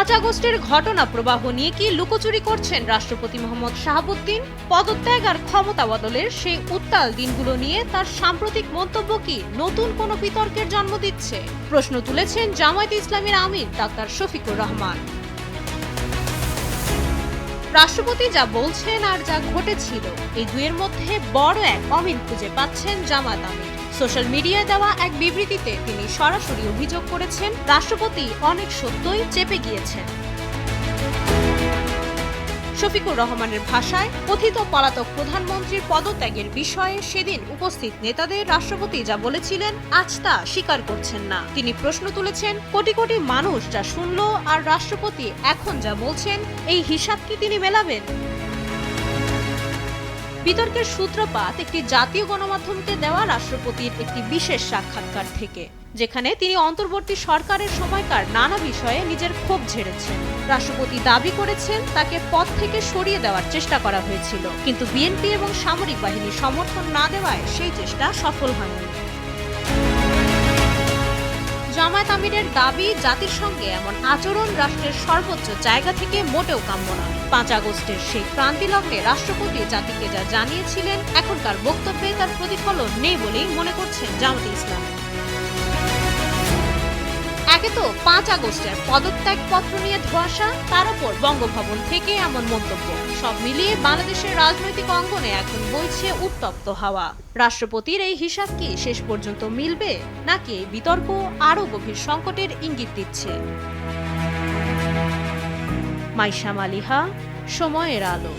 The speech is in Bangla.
5 আগস্টের ঘটনা প্রবাহ নিয়ে কি লুকোচুরি করছেন রাষ্ট্রপতি মোহাম্মদ শাহাবুদ্দিন? পদত্যাগ আর ক্ষমতা বদলের সেই উত্তাল দিনগুলো নিয়ে তার সাম্প্রতিক মন্তব্য কি নতুন কোনো বিতর্কের জন্ম দিচ্ছে? প্রশ্ন তুলেছেন জামায়াতে ইসলামীর আমির ডাক্তার শফিকুর রহমান। রাষ্ট্রপতি যা বলছেন আর যা ঘটেছিল, এই দুয়ের মধ্যে বড় এক অমিল খুঁজে পাচ্ছেন জামায়াত আমির। সোশ্যাল মিডিয়ায় দেওয়া এক বিবৃতিতে তিনি সরাসরি অভিযোগ করেছেন, রাষ্ট্রপতি অনেক সত্যই চেপে গিয়েছেন। শফিকুর রহমানের ভাষায়, কথিত পলাতক প্রধানমন্ত্রীর পদত্যাগের বিষয়ে সেদিন উপস্থিত নেতাদের রাষ্ট্রপতি যা বলেছিলেন আজ তা স্বীকার করছেন না। তিনি প্রশ্ন তুলেছেন, কোটি কোটি মানুষ যা শুনল আর রাষ্ট্রপতি এখন যা বলছেন, এই হিসাব কি তিনি মেলাবেন? বিতর্কের সূত্রপাত একটি জাতীয় গণমাধ্যমকে দেওয়া রাষ্ট্রপতির একটি বিশেষ সাক্ষাৎকার থেকে, যেখানে তিনি অন্তর্বর্তী সরকারের সময়কার নানা বিষয়ে নিজের ক্ষোভ ঝেড়েছেন। রাষ্ট্রপতি দাবি করেছেন তাকে পদ থেকে সরিয়ে দেওয়ার চেষ্টা করা হয়েছিল, কিন্তু বিএনপি এবং সামরিক বাহিনী সমর্থন না দেওয়ায় সেই চেষ্টা সফল হয়নি। জামায়াত আমিরের দাবি, জাতির সঙ্গে এমন আচরণ রাষ্ট্রের সর্বোচ্চ জায়গা থেকে মোটেও কাম্য নয়। 5 আগস্টের সেই ক্রান্তি লগ্নে রাষ্ট্রপতি জাতিকে যা জানিয়েছিলেন, এখনকার বক্তব্যে তার প্রতিফলন নেই বলেই মনে করছেন জামায়াতে ইসলামী। একে তো 5 আগস্টের পদত্যাগ পত্র নিয়ে ধোঁয়াশা, তার উপর বঙ্গভবন থেকে এমন মন্তব্য, সব মিলিয়ে বাংলাদেশের রাজনৈতিক অঙ্গনে এখন বইছে উত্তপ্ত হাওয়া। রাষ্ট্রপতির এই হিসাব কি শেষ পর্যন্ত মিলবে, নাকি এই বিতর্ক আরও গভীর সংকটের ইঙ্গিত দিচ্ছে? মাইশা মালিহা, সময়ের আলো।